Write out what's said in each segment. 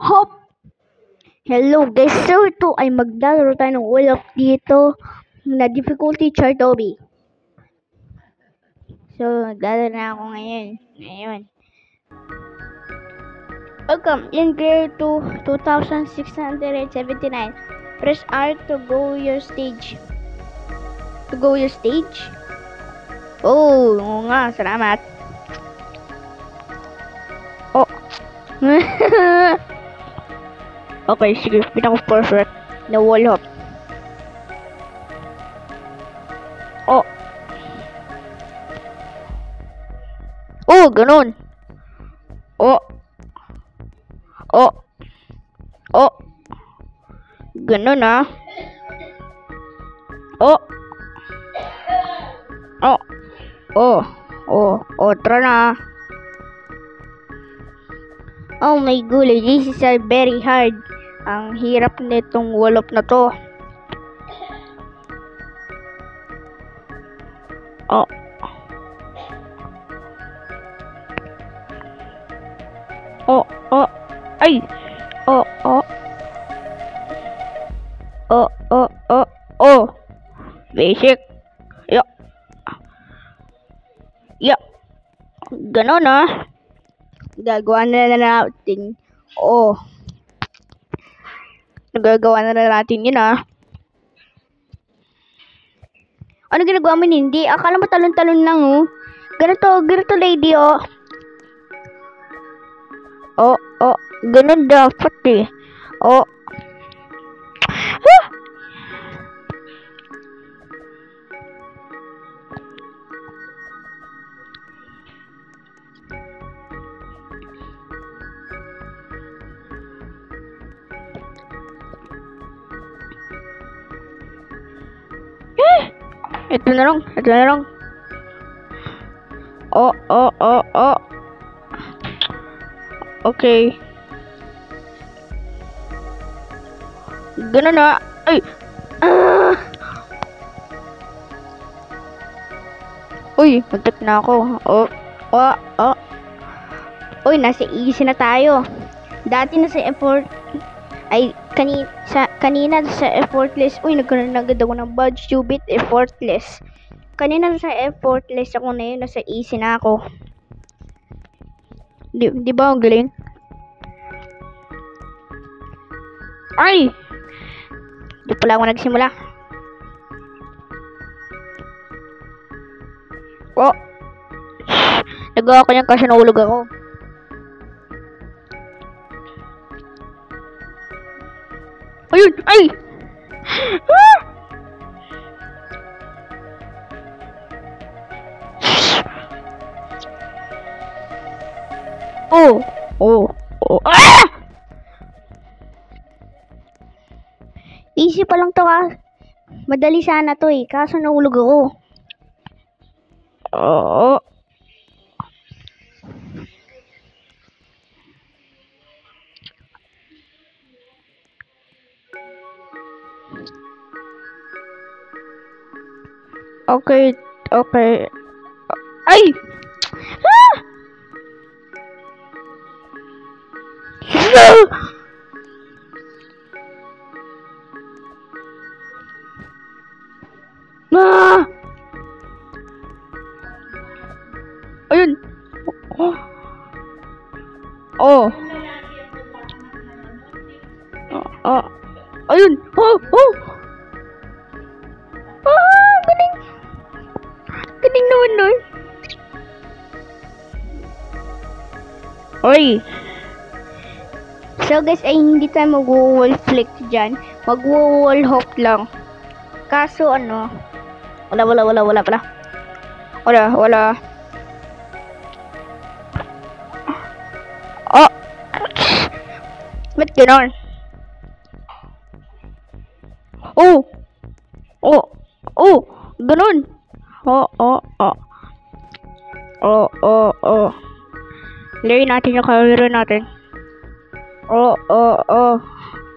Hop! Hello guys, so ito ay maglalaro tayo ng Wall of dito na difficulty Chartobi. So, maglalaro na ako ngayon. Welcome in grade 2, 2679. Press R to go your stage. Oh, oo nga, salamat. Oh. Okay, sige, pinaka-perfect na wall hop. Oh. Oh, ganun. Oh. Oh. Oh. Ganun ah. Oh. Oh. Oh. Oh. Oh, tara na. Oh my god, this is very hard. Ang hirap nitong wall hop na to. Oh. Oh, oh. Ay. Oh, oh. Oh, oh, oh, oh. Basic. Yo. Yo. Ganon ah. Gagawa na natin. Oh. Nagagawa na natin yun ah. Ano ginagawa mo? Hindi. Akala mo talon-talon lang oh. Ganito lady oh. Oh, oh. Ganun dapat eh. Oh. Ito na lang. Oh, oh, oh, oh. Okay. Ganun na. Ay. Ah. Uy, muntik na ako. Oh, oh, oh. Uy, nasa easy na tayo. Dati nasa effort. Ay, kanina sa effortless. Uy, nagkaroon na agad ako ng badge. Stupid effortless. Kanina sa effortless ako na yun. Nasa easy na ako. Di ba ang galing? Ay! Di pala ako nagsimula. Oh! Nagawa ko yan kasi nahulog ako. Ayun! Ay! Ah! Oh! Oh! Oh! Ah! Easy pa lang to ah. Madali sana to eh. Kaso nahulog ako. Oo. Okay. Ay! Ah! Ah! Ayun. Oh. Oh. Ayun. Oh. Ah, galing. Galing naman nun. Oy. So guys, ay hindi tayo mag-wall flick dyan. Mag-wall hop lang. Kaso ano. Wala pala. Wala. Oh. Ba't ganon? Oh. Ganon. Oh. Layin natin yung camera natin. Oh.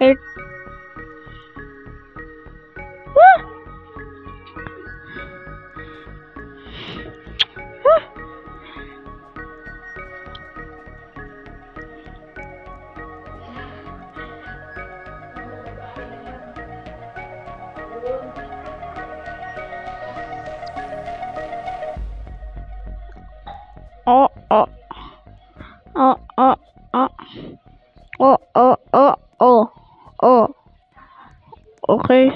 Eh. Oh, oh. Oh, oh, oh. Oh, oh, oh, oh. Oh. Okay.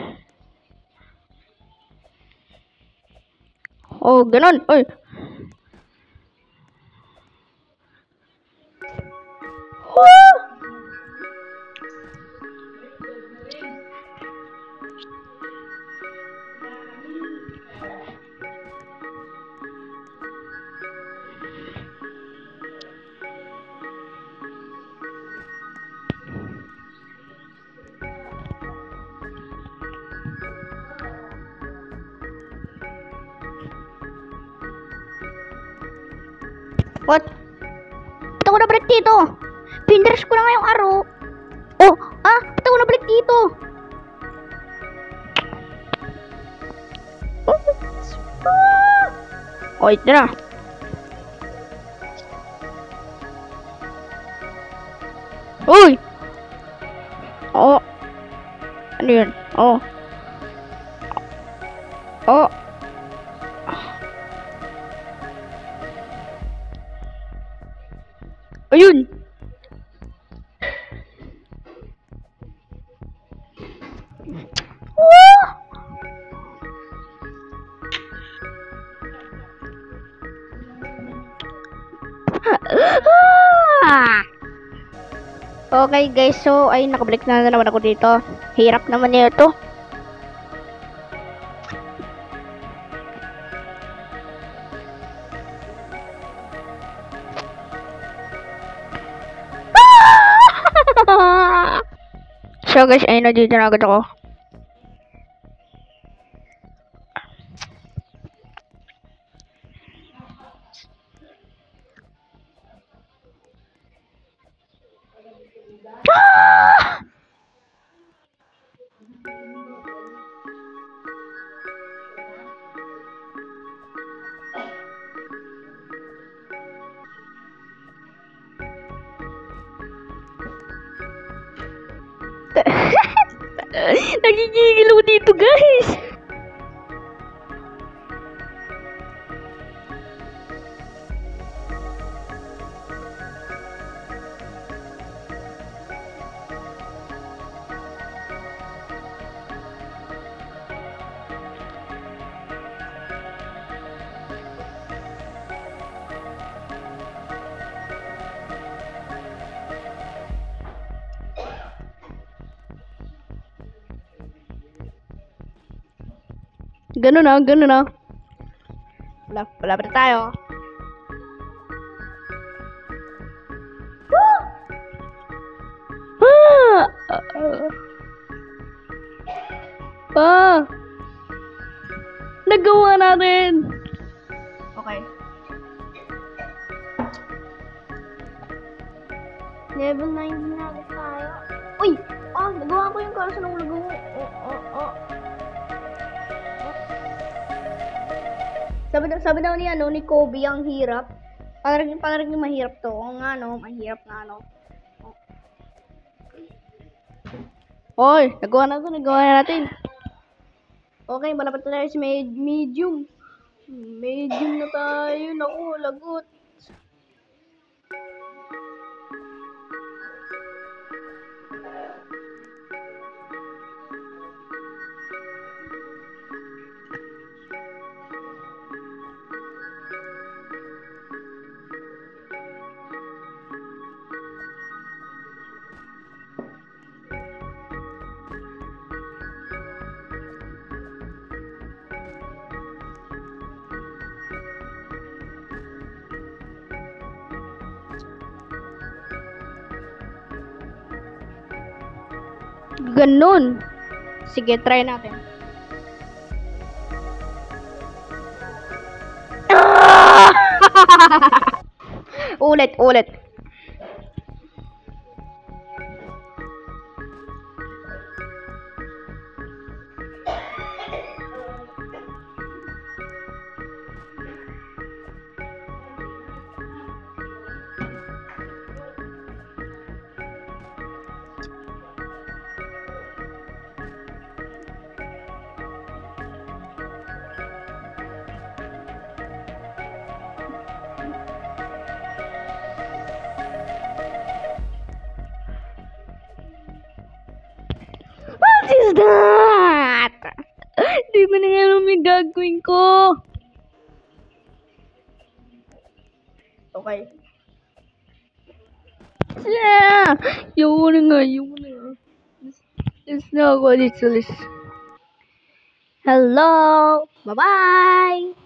Oh, ganun. Uy. What? Ba't ako nabalik dito? Pinress ko na nga yung arrow. Oh, ba't ako nabalik dito? Oh, ito na. Uy! Oh. Ano yun? Oh. Oh. Ayun! Okay guys, so ay nakabalik na naman ako dito. Hirap naman niya ito. So guys, ay nandito na agad ako. Nagigigil ako dito guys. Ganun na, ganun na. Wala pa tayo. Nagawa natin. Okay. Level 9 na agad tayo. Uy! Nagawa ko yung kaso ng lagawa. Sabi daw ni ni Kobe ang hirap. Parang mahirap to. Oo nga no, mahirap nga no. Oy, nagawa natin. Okay, malapit na tayo sa medium. Medium na tayo. Naku, lagot. Ganun. Sige, try natin. Ulit. is that? Di ba na nga alam yung gagawin ko? Okay. Yeah! Yung na nga. It's not what it's. Hello! Bye-bye!